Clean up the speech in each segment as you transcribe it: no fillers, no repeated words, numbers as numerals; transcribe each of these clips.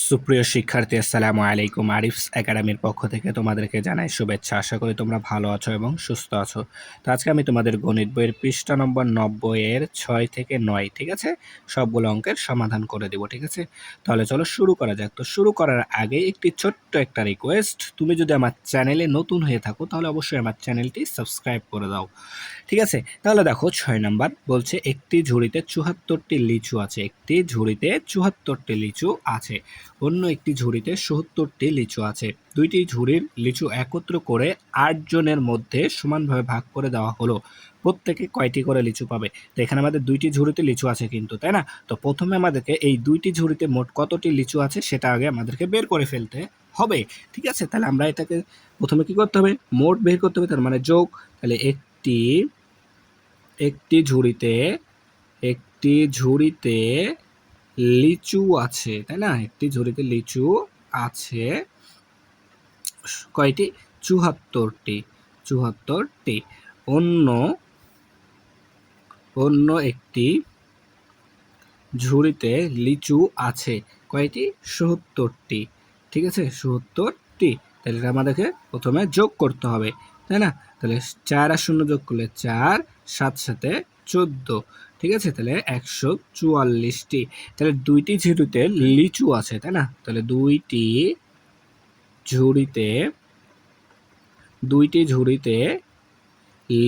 সুপ্রিয় শিক্ষার্থী, আসসালামু আলাইকুম। আরিফস একাডেমির পক্ষ থেকে তোমাদেরকে জানাই শুভেচ্ছা। আশা করি তোমরা ভালো আছো এবং সুস্থ আছো। তো আজকে আমি তোমাদের গণিত বইয়ের পৃষ্ঠা নম্বর 90 এর 6 থেকে 9, ঠিক আছে, সবগুলো অঙ্কের সমাধান করে দেব, ঠিক আছে। তাহলে চলো শুরু করা যাক। তো শুরু করার আগে একটি ছোট্ট একটা রিকোয়েস্ট, তুমি যদি আমার চ্যানেলে নতুন হয়ে থাকো তাহলে অবশ্যই আমার চ্যানেলটি সাবস্ক্রাইব করে দাও, ঠিক আছে। তাহলে দেখো 6 নাম্বার বলছে একটি ঝুড়িতে 74টি লিচু আছে। একটি ঝুড়িতে 74টি লিচু আছে। অন্য একটি ঝুড়িতে 70টি লিচু আছে। দুইটি ঝুড়ির লিচু একত্র করে 8 জনের মধ্যে সমানভাবে ভাগ করে দেওয়া হলো। প্রত্যেকে কয়টি করে লিচু পাবে? তো এখানে আমাদের দুইটি ঝুড়িতে লিচু আছে কিন্তু, তাই না? তো প্রথমে আমাদেরকে এই দুইটি ঝুড়িতে মোট কতটি লিচু আছে সেটা আগে আমাদেরকে বের করে ফেলতে হবে, ঠিক আছে। তাহলে আমরা এটাকে প্রথমে কি করতে হবে? মোট বের করতে হবে, তার মানে যোগ। তাহলে একটি একটি ঝুড়িতে একটি ঝুড়িতে লিচু আছে, তাই না? একটি ঝুড়িতে লিচু আছে কয়টি? 74টি। 74টি। অন্য অন্য একটি ঝুড়িতে লিচু আছে কয়টি? 70টি, ঠিক আছে, 70টি। তাহলে এটা আমাদেরকে প্রথমে যোগ করতে হবে, তাই না? তাহলে 4 আর 0 যোগ করলে 4, 7 সাথে 14, ঠিক আছে। তাহলে 144টি। তাহলে দুইটি ঝুড়িতে লিচু আছে, তাই না? তাহলে ঝুড়িতে দুইটি ঝুড়িতে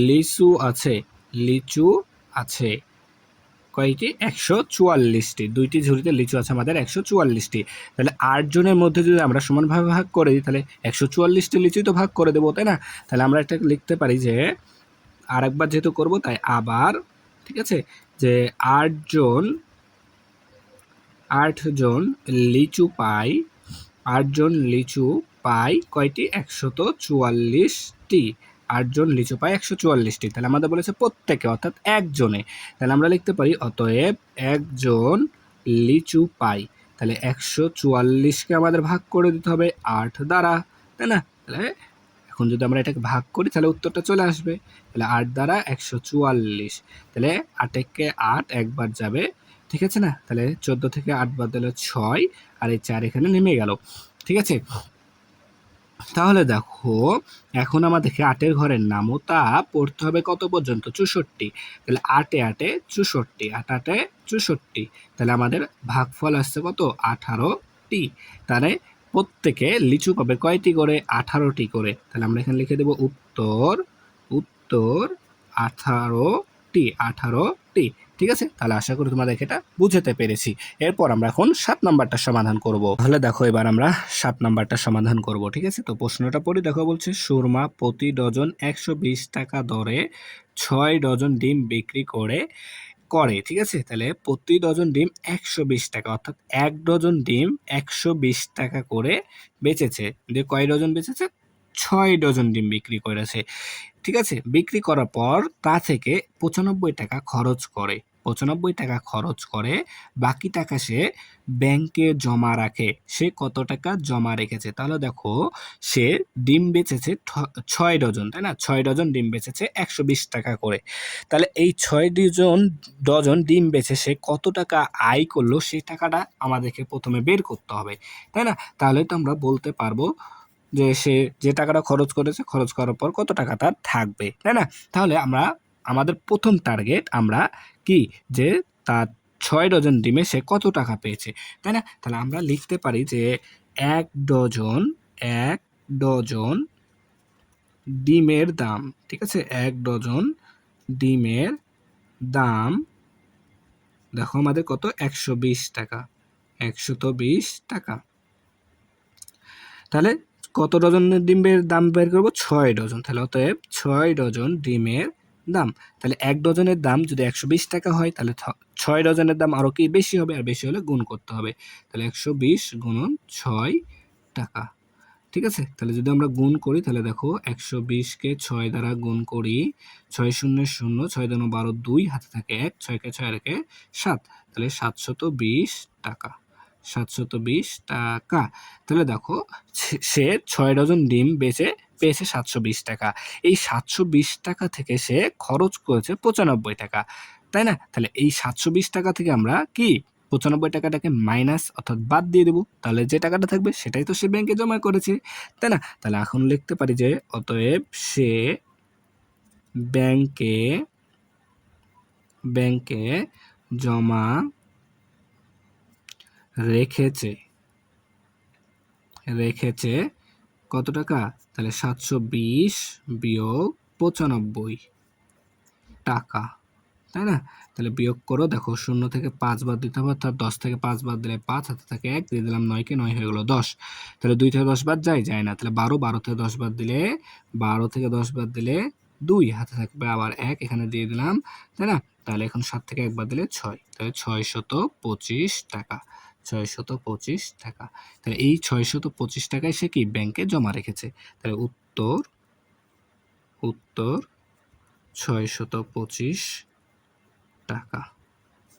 লিচু আছে। লিচু আছে কয়টি? 144টি। দুইটি ঝুড়িতে লিচু আছে আমাদের 144টি। তাহলে 8 জনের মধ্যে যদি আমরা সমানভাবে ভাগ করে দিই তাহলে 144টি লিচুই তো ভাগ করে দেবো, তাই না? তাহলে আমরা এটা লিখতে পারি যে, আরেকবার যেহেতু করব তাই আবার, ঠিক আছে, যে 8 জন লিচু পায়। 8 জন লিচু পায় কয়টি? 144টি। 8 জন লিচু পায় 144টি। তাহলে আমাদের বলেছে প্রত্যেকে, অর্থাৎ একজনে। তাহলে আমরা লিখতে পারি অতএব একজন লিচু পায়। তাহলে 144কে আমাদের ভাগ করে দিতে হবে 8 দ্বারা, তাই না? তাহলে এখন যদি আমরা এটাকে ভাগ করি তাহলে উত্তরটা চলে আসবে। তাহলে 8 দ্বারা 144। তাহলে 8 একে 8 একবার যাবে, ঠিক আছে না? তাহলে 14 থেকে 8 বাদ দিলে 6, আর এই 4 এখানে নেমে গেল, ঠিক আছে। তাহলে দেখো এখন আমাদেরকে 8-এর ঘরের নামতা পড়তে হবে কত পর্যন্ত? 64। তাহলে 8-এ 8-এ 64, 8-8-এ 64। তাহলে আমাদের ভাগফল আসছে কত? 18টি। তাহলে প্রত্যেকে লিচু পাবে কয়টি করে? 18টি করে। তাহলে আমরা এখানে লিখে দেব উত্তর 18টি। 18টি, ঠিক আছে। তাহলে আশা করি তোমাদেরকে এটা বুঝাতে পেরেছি। এরপর আমরা এখন 7 নাম্বারটা সমাধান করব। তাহলে দেখো এবার আমরা 7 নাম্বারটা সমাধান করব, ঠিক আছে। তো প্রশ্নটা পড়ি, দেখো বলছে সুরমা প্রতি ডজন 120 টাকা দরে 6 ডজন ডিম বিক্রি করে, ঠিক আছে। তাহলে প্রতি ডজন ডিম 120 টাকা, অর্থাৎ 1 ডজন ডিম 120 টাকা করে বেচেছে। যে কয় ডজন বেচেছে? 6 ডজন ডিম বিক্রি করেছে, ঠিক আছে। বিক্রি করার পর তা থেকে 95 টাকা খরচ করে। 95 টাকা খরচ করে, বাকি টাকা সে ব্যাংকে জমা রাখে। সে কত টাকা জমা রেখেছে? তাহলে দেখো সে ডিম বেচেছে 6 ডজন, তাই না? 6 ডজন ডিম বেচেছে 120 টাকা করে। তাহলে এই 6 ডজন ডিম বেচে সে কত টাকা আয় করলো সেই টাকাটা আমাদেরকে প্রথমে বের করতে হবে, তাই না? তাহলে তো আমরা বলতে পারবো যে সে যে টাকাটা খরচ করেছে, খরচ করার পর কত টাকা তার থাকবে, তাই না? তাহলে আমরা আমাদের প্রথম টার্গেট আমরা কি, যে তার 6 ডজন ডিমে সে কত টাকা পেয়েছে, তাই না? তাহলে আমরা লিখতে পারি যে এক ডজন এক ডজন ডিমের দাম, ঠিক আছে, এক ডজন ডিমের দাম দেখো আমাদের কত? 120 টাকা। 120 টাকা। তাহলে কত ডজনের ডিমের দাম বের করবো? 6 ডজন। তাহলে অতএব 6 ডজন ডিমের দাম। তাহলে 1 ডজনের দাম যদি 120 টাকা হয় তাহলে 6 ডজনের দাম আরও কি বেশি হবে, আর বেশি হলে গুণ করতে হবে। তাহলে 120 গুণন 6 টাকা, ঠিক আছে। তাহলে যদি আমরা গুণ করি তাহলে দেখো 120কে 6 দ্বারা গুণ করি, 6 শূন্য 0, 6 দুগুণ 12, 2 হাতে থাকে 1, 6কে 6 আর 1-এ 7, তাহলে 720 টাকা। 720 টাকা। তাহলে দেখো সে 6 ডজন ডিম বেচে পেয়েছে 720 টাকা। এই 720 টাকা থেকে সে খরচ করেছে 95 টাকা, তাই না? তাহলে এই 720 টাকা থেকে আমরা কি 95 টাকাটাকে মাইনাস অর্থাৎ বাদ দিয়ে দেবো, তাহলে যে টাকাটা থাকবে সেটাই তো সে ব্যাংকে জমা করেছে, তাই না? তাহলে এখন লিখতে পারি যে অতএব সে ব্যাংকে ব্যাংকে জমা রেখেছে রেখেছে কত টাকা? তাহলে 720 বিয়োগ 95 টাকা, তাই না? তাহলে বিয়োগ করো, দেখো 0 থেকে 5 বাদ দিতে হবে, অর্থাৎ 10 থেকে 5 বাদ দিলে 5, হাতে থাকে 1, দিয়ে দিলাম 9কে, 9 হয়ে গেল 10। তাহলে 2 থেকে 10 বাদ যায় না, তাহলে 12, 12 থেকে 10 বাদ দিলে 2, হাতে থাকবে আবার 1, এখানে দিয়ে দিলাম, তাই না? তাহলে এখন 7 থেকে 1 বাদ দিলে 6, তাহলে 625 টাকা, 625 টাকা। তাহলে এই 625 টাকায় সে কি ব্যাংকে জমা রেখেছে। তাহলে উত্তর 625 টাকা,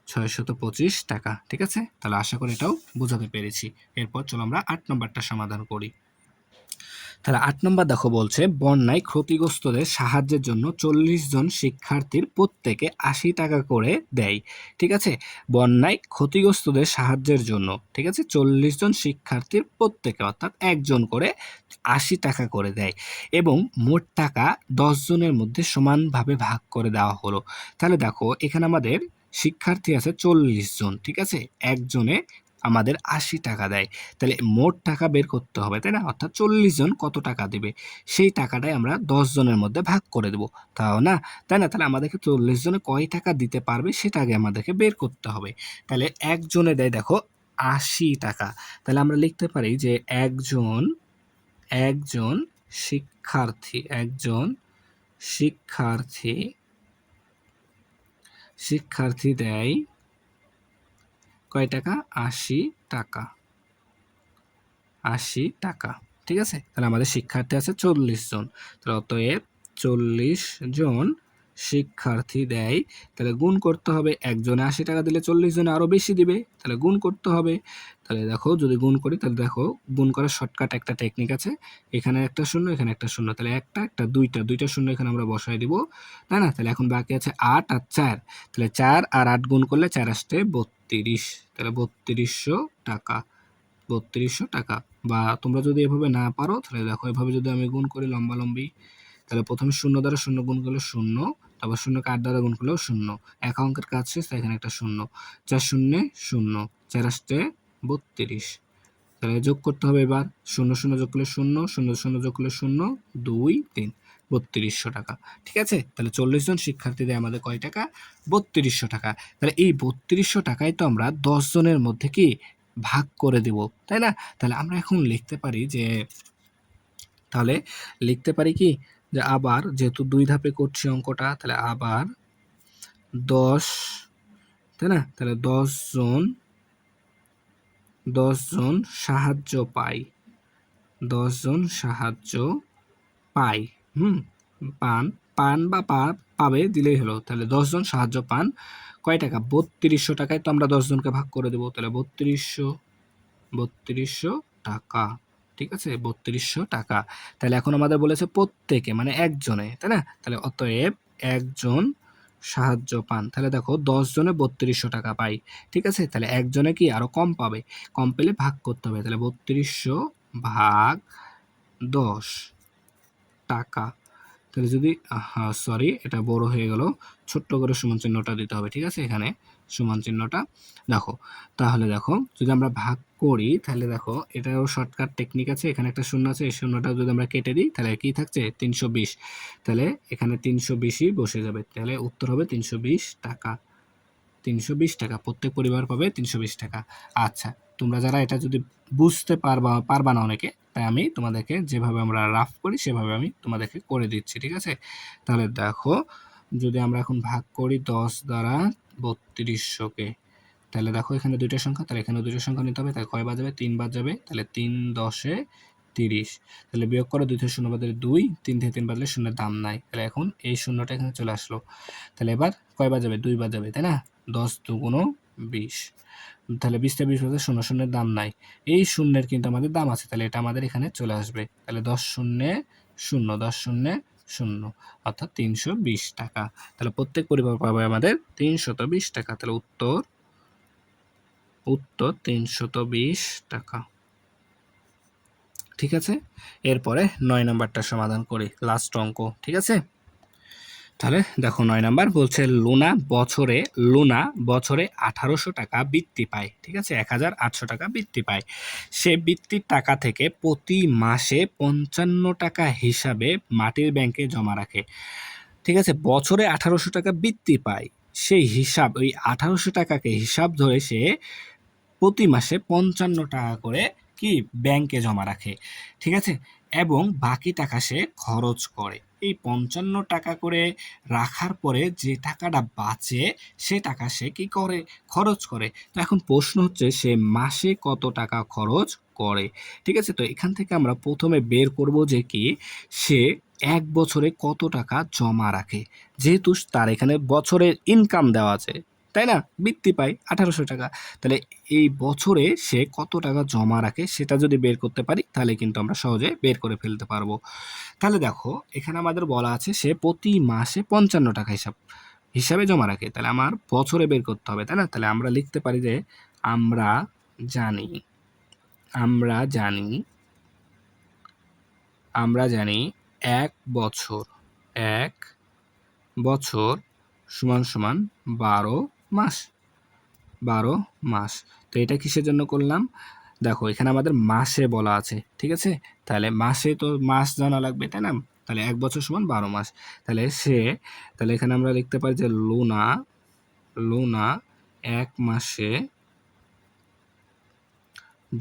625 টাকা। ঠিক আছে, তাহলে আশা করি এটাও বোঝাতে পেরেছি। এরপর চলো আমরা 8 নম্বরটা সমাধান করি। তাহলে 8 নম্বর দেখো বলছে, বন্যায় ক্ষতিগ্রস্তদের সাহায্যের জন্য 40 জন শিক্ষার্থীর প্রত্যেকে 80 টাকা করে দেয়। ঠিক আছে, বন্যায় ক্ষতিগ্রস্তদের সাহায্যের জন্য, ঠিক আছে, 40 জন শিক্ষার্থীর প্রত্যেকে অর্থাৎ একজন করে 80 টাকা করে দেয় এবং মোট টাকা 10 জনের মধ্যে সমানভাবে ভাগ করে দেওয়া হলো। তাহলে দেখো এখানে আমাদের শিক্ষার্থী আছে 40 জন, ঠিক আছে, একজনে আমাদের 80 টাকা দেয়, তাহলে মোট টাকা বের করতে হবে, তাই না? অর্থাৎ 40 জন কত টাকা দিবে সেই টাকাটাই আমরা 10 জনের মধ্যে ভাগ করে দেব, তাও না, তাই না? তাহলে আমাদেরকে 40 জনে কয় টাকা দিতে পারবে সেটা আগে আমাদেরকে বের করতে হবে। তাহলে একজনে দেয় দেখো 80 টাকা, তাহলে আমরা লিখতে পারি যে একজন একজন শিক্ষার্থী একজন শিক্ষার্থী শিক্ষার্থী দেয় কয় টাকা? 80 টাকা, 80 টাকা। ঠিক আছে, তাহলে আমাদের শিক্ষার্থী আছে 40 জন, তাহলে অতএব 40 জন শিক্ষার্থী দেয়, তাহলে গুণ করতে হবে, একজনে 80 টাকা দিলে 40 জনে আরো বেশি দিবে, তাহলে গুণ করতে হবে। তাহলে দেখো যদি গুণ করি, তাহলে দেখো গুণ করার শর্টকাট একটা টেকনিক আছে, এখানে একটা শূন্য, এখানে একটা শূন্য, তাহলে একটা দুইটা শূন্য এখানে আমরা বসাই দিব, তাই না? তাহলে এখন বাকি আছে 8 আর 4, তাহলে 4 আর 8 গুণ করলে 4 আসতে 32, তাহলে 3200 টাকা, 3200 টাকা। বা তোমরা যদি এভাবে না পারো তাহলে দেখো এভাবে যদি আমি গুণ করি লম্বালম্বি, তাহলে প্রথমে 0 দ্বারা 0 গুণ করলে 0, তারপর 0কে 8 দ্বারা গুণ করলেও 0, এক অঙ্কের কাজ শেষ, তাই এখানে একটা 0, 4 শূন্যে 0, 4 আসতে 32, তাহলে যোগ করতে হবে এবার, 0 0 যোগ করলে 0, 0 0 যোগ করলে 0, 2 3, 3200 টাকা। ঠিক আছে, তাহলে 40 জন শিক্ষার্থী দেয় আমাদের কয় টাকা? 3200 টাকা। তাহলে এই 3200 টাকায় তো আমরা 10 জনের মধ্যে কি ভাগ করে দেব, তাই না? তাহলে আমরা এখন লিখতে পারি যে, তাহলে লিখতে পারি কি যে আবার যেহেতু 2 ধাপে করছি অঙ্কটা, তাহলে আবার 10, তাই না? তাহলে 10 জন সাহায্য পায়, 10 জন সাহায্য পাই, পান, পাবে দিলেই হলো, তাহলে 10 জন সাহায্য পান কয় টাকা? 3200 টাকায় তো আমরা 10 জনকে ভাগ করে দেবো, তাহলে 3200 টাকা। ঠিক আছে, 3200 টাকা। তাহলে এখন আমাদের বলেছে প্রত্যেকে মানে একজনে, তাই না? তাহলে অতএব একজন সাহায্য পান, তাহলে দেখো 10 জনে 3200 টাকা পাই। ঠিক আছে, তাহলে একজনে কি আরো কম পাবে, কম পেলে ভাগ করতে হবে, তাহলে 3200 ভাগ 10 টাকা। তাহলে যদি সরি এটা বড় হয়ে গেল, ছোট্ট করে সমান চিহ্নটা দিতে হবে, ঠিক আছে, এখানে সমান চিহ্নটা দেখো। তাহলে দেখো যদি আমরা ভাগ করি তাহলে দেখো এটাও শর্টকাট টেকনিক আছে, এখানে একটা শূন্য আছে, এই শূন্যটা যদি আমরা কেটে দিই তাহলে কি থাকছে? 320, তাহলে এখানে 320ই বসে যাবে, তাহলে উত্তর হবে 320 টাকা, 320 টাকা, প্রত্যেক পরিবার পাবে 320 টাকা। আচ্ছা, তোমরা যারা এটা যদি বুঝতে পারবা না অনেকে, তাই আমি তোমাদেরকে যেভাবে আমরা রাফ করি সেভাবে আমি তোমাদেরকে করে দিচ্ছি, ঠিক আছে? তাহলে দেখো যদি আমরা এখন ভাগ করি 10 দ্বারা 3200কে, তাহলে দেখো এখানে দুইটা সংখ্যা, তাহলে এখানে দুইটা সংখ্যা নিতে হবে, তাহলে কয় বাদ যাবে? 3 বাদ যাবে, তাহলে 3 10 30, তাহলে বিয়োগ করো 2 থেকে 0 বাদ দিলে 2, 3 থেকে 3 বাদলে শূন্যের দাম নাই, তাহলে এখন এই শূন্যটা এখানে চলে আসলো, তাহলে এবার কয় বাদ যাবে? 2 বাদ যাবে, তাই না? 10 দুগুণ 20, তাহলে 20 থেকে 20 বাদলে শূন্যের দাম নাই, এই শূন্যের কিন্তু আমাদের দাম আছে, তাহলে এটা আমাদের এখানে চলে আসবে, তাহলে 10 শূন্যে 0, 10 শূন্যে 0, অর্থাৎ 320 টাকা। তাহলে প্রত্যেক পরিবার পাবে আমাদের 320 টাকা, তাহলে উত্তর উত্তর 320 টাকা। ঠিক আছে, এরপরে 9 নাম্বারটা সমাধান করি, লাস্ট অঙ্ক। ঠিক আছে, তাহলে দেখো 9 নাম্বার বলছে লুনা বছরে 1800 টাকা বৃত্তি পায়। ঠিক আছে, 1800 টাকা বৃত্তি পায়। সে বৃত্তির টাকা থেকে প্রতি মাসে 55 টাকা হিসাবে মাটির ব্যাংকে জমা রাখে। ঠিক আছে, বছরে 1800 টাকা বৃত্তি পায়, সেই হিসাব ওই 1800 টাকাকে হিসাব ধরে সে প্রতি মাসে 55 টাকা করে কি ব্যাংকে জমা রাখে। ঠিক আছে, এবং বাকি টাকা সে খরচ করে। এই 55 টাকা করে রাখার পরে যে টাকাটা বাঁচে সে টাকা সে কি করে, খরচ করে। তো এখন প্রশ্ন হচ্ছে সে মাসে কত টাকা খরচ করে। ঠিক আছে, তো এখান থেকে আমরা প্রথমে বের করব যে কি সে এক বছরে কত টাকা জমা রাখে, যেহেতু তার এখানে বছরের ইনকাম দেওয়া আছে, তাই না, বৃত্তি পায় 1800 টাকা। তাহলে এই বছরে সে কত টাকা জমা রাখে সেটা যদি বের করতে পারি তাহলে কিন্তু আমরা সহজে বের করে ফেলতে পারবো। তাহলে দেখো এখানে আমাদের বলা আছে সে প্রতি মাসে 55 টাকা হিসাবে জমা রাখে, তাহলে আমার বছরে বের করতে হবে, তাই না। তাহলে আমরা লিখতে পারি যে আমরা জানি আমরা জানি আমরা জানি এক বছর সমান সমান 12 মাস। 12 মাস। তো এটা কিসের জন্য করলাম, দেখো এখানে আমাদের মাসে বলা আছে। ঠিক আছে, তাহলে মাসে তো মাস জানা লাগবে, তাই না। তাহলে এক বছর সমান 12 মাস। তাহলে এখানে আমরা লিখতে পারি যে লুনা এক মাসে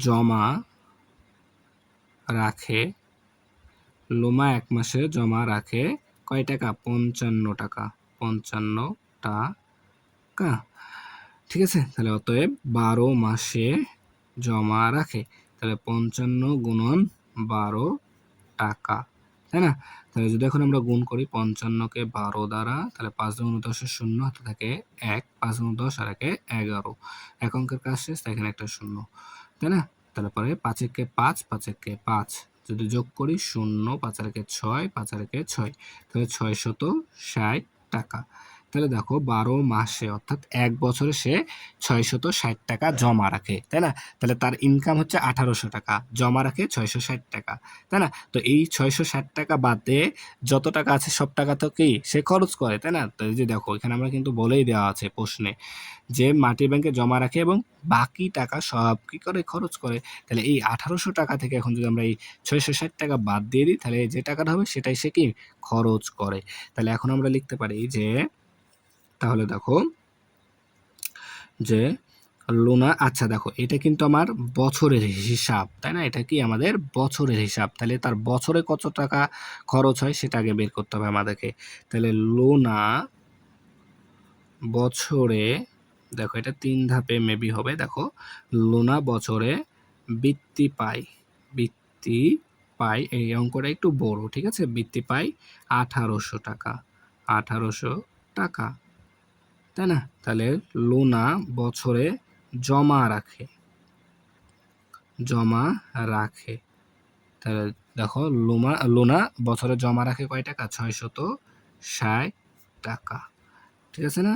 জমা রাখে কয় টাকা, 55 টাকা। 55 টাকা। ঠিক আছে, তাহলে অতএব 12 মাসে জমা রাখে, তাহলে 55 গুণন 12 টাকা, তাই না। তাহলে যদি এখন আমরা গুণ করি 55কে 12 দ্বারা, তাহলে 5 গুণ 10 শূন্য, হাতে থাকে 1, 5 গুণ 10 আর 1 11। এক অঙ্কের কাজ শেষ, তাই এখানে একটা শূন্য, তাই না। তাহলে পরে 5 একে 5, 5 একে 5, যদি যোগ করি 0, 5 আর 1 6, 5 আর 1 6, তাহলে 660 টাকা। তাহলে দেখো 12 মাসে অর্থাৎ এক বছরে সে 660 টাকা জমা রাখে, তাই না। তাহলে তার ইনকাম হচ্ছে 1800 টাকা, জমা রাখে 660 টাকা, তাই না। তো এই 660 টাকা বাদে যত টাকা আছে সব টাকা তো কি সে খরচ করে, তাই না। তো এই যে দেখো এখানে আমরা কিন্তু বলেই দেওয়া আছে প্রশ্নে যে মাটির ব্যাংকে জমা রাখে এবং বাকি টাকা সব কি করে, খরচ করে। তাহলে এই 1800 টাকা থেকে এখন যদি আমরা এই 660 টাকা বাদ দিয়ে দিই তাহলে যে টাকাটা হবে সেটাই সে কি খরচ করে। তাহলে এখন আমরা লিখতে পারি যে, তাহলে দেখো যে লুনা, আচ্ছা দেখো এটা কিন্তু আমার বছরের হিসাব, তাই না, এটা কি আমাদের বছরের হিসাব। তাহলে তার বছরে কত টাকা খরচ হয় সেটা আগে বের করতে হবে আমাদেরকে। তাহলে লুনা বছরে, দেখো এটা 3 ধাপে মেবি হবে। দেখো লুনা বছরে বৃত্তি পায়, এই অঙ্কটা একটু বড়, ঠিক আছে, বৃত্তি পায় 1800 টাকা, 1800 টাকা, তাই না। তাহলে লুনা বছরে জমা রাখে, তাহলে দেখো লুনা বছরে জমা রাখে কয় টাকা, 660 টাকা। ঠিক আছে না।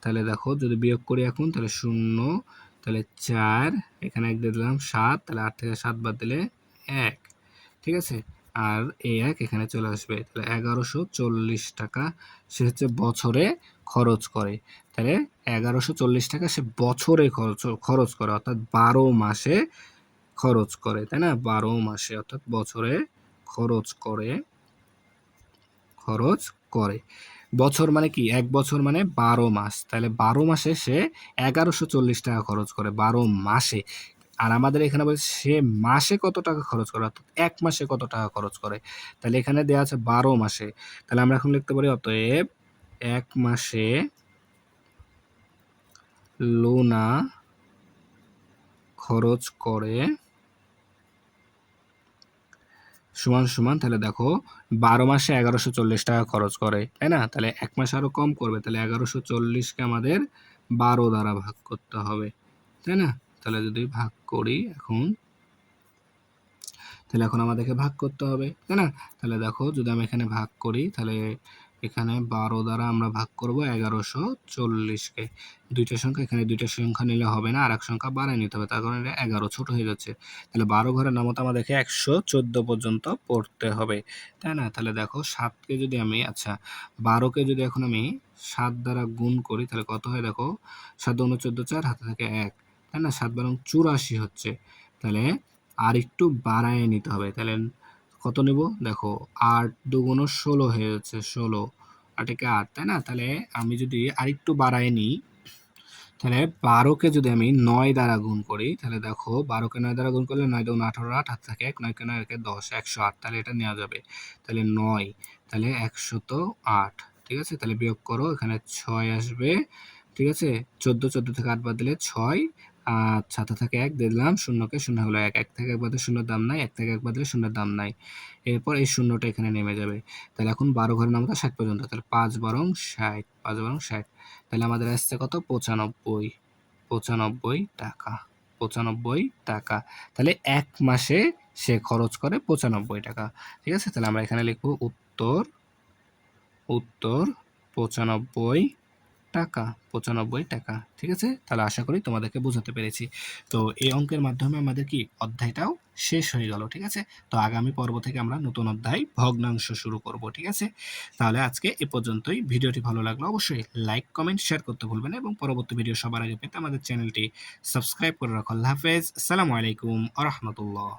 তাহলে দেখো যদি বিয়োগ করি এখন, তাহলে 0, তাহলে 4, এখানে 1 দিয়ে দিলাম 7, তাহলে 8 থেকে 7 বাদ দিলে 1। ঠিক আছে, আর এই 1 এখানে চলে আসবে, তাহলে 1140 টাকা সে হচ্ছে বছরে খরচ করে। তাহলে 1140 টাকা সে বছরে খরচ করে, অর্থাৎ 12 মাসে খরচ করে, তাই না। 12 মাসে অর্থাৎ বছরে খরচ করে। বছর মানে কি, এক বছর মানে 12 মাস, তাহলে 12 মাসে সে 1140 টাকা খরচ করে, 12 মাসে। আর আমাদের এখানে বলছে সে মাসে কত টাকা খরচ করে, অর্থাৎ এক মাসে কত টাকা খরচ করে। তাহলে এখানে দেওয়া আছে 12 মাসে, তাহলে আমরা এখন লিখতে পারি অতএব এক মাসে লুনা খরচ করে সমান সমান, তাহলে দেখো 12 মাসে 1140 টাকা খরচ করে, তাই না। তাহলে এক মাসে আরো কম করবে, তাহলে 1140কে আমাদের 12 দ্বারা ভাগ করতে হবে, তাই না। তাহলে যদি ভাগ করি এখন, তাহলে এখন আমাদেরকে ভাগ করতে হবে, তাই না। তাহলে দেখো যদি আমি এখানে ভাগ করি তাহলে এখানে 12 দ্বারা আমরা ভাগ করব 1140-কে। দুইটা সংখ্যা, এখানে দুইটা সংখ্যা নিলে হবে না, আর এক সংখ্যা বাড়ায় নিতে হবে, তার কারণে এটা 11 ছোট হয়ে যাচ্ছে। তাহলে 12 ঘরের নামতা আমাদেরকে 114 পর্যন্ত পড়তে হবে, তাই না? তাহলে দেখো 7কে যদি আমি, আচ্ছা 12কে যদি এখন আমি 7 দ্বারা গুণ করি তাহলে কত হয় দেখো, 7 × 14 4, হাতে থাকে 1, তাই না? 7 × 84 হচ্ছে। তাহলে আর একটু বাড়ায় নিতে হবে। তাহলে কত নেব দেখো, 8 × 2 = 16 হয়ে যাচ্ছে, 16, 8 একে 8, তাই না? তাহলে আমি যদি আরেকটু বাড়ায় নিই, তাহলে 12কে যদি আমি 9 দ্বারা গুণ করি তাহলে দেখো, 12কে 9 দ্বারা গুণ করলে 9 × 2 = 18, 8 হাতে থাকে 1, 9 কে 9 একে 10, 108, তাহলে এটা নেওয়া যাবে। তাহলে 9, তাহলে 108, ঠিক আছে? তাহলে বিয়োগ করো, এখানে 6 আসবে, ঠিক আছে? 14 থেকে 8 বাদ দিলে 6, আচ্ছা হাতে থাকে 1, দিলাম শূন্যকে, শূন্য হলো 1, 1 থেকে 1 বাদ দিলে শূন্যের দাম নাই, 1 থেকে 1 বাদ দিলে শূন্যের দাম নাই। এরপর এই শূন্যটা এখানে নেমে যাবে। তাহলে এখন 12 ঘরের নামতা 60 পর্যন্ত, তাহলে 5 × 60, 5 × 60, তাহলে আমাদের আসছে কত, 95, 95 টাকা, 95 টাকা। তাহলে 1 মাসে সে খরচ করে 95 টাকা, ঠিক আছে? তাহলে আমরা এখানে লিখব উত্তর, উত্তর 95 টাকা, 95 টাকা, ঠিক আছে? তাহলে আশা করি তোমাদেরকে বোঝাতে পেরেছি। তো এই অঙ্কের মাধ্যমে আমাদের কি অধ্যায়টাও শেষ হয়ে গেল, ঠিক আছে? তো আগামী পর্ব থেকে আমরা নতুন অধ্যায় ভগ্নাংশ শুরু করব, ঠিক আছে? তাহলে আজকে এ পর্যন্তই। ভিডিওটি ভালো লাগলে অবশ্যই লাইক, কমেন্ট, শেয়ার করতে ভুলবেন না, এবং পরবর্তী ভিডিও সবার আগে পেতে আমাদের চ্যানেলটি সাবস্ক্রাইব করে রাখুন। আল্লাহ হাফেজ, আসসালামু আলাইকুম ওয়া রাহমাতুল্লাহ।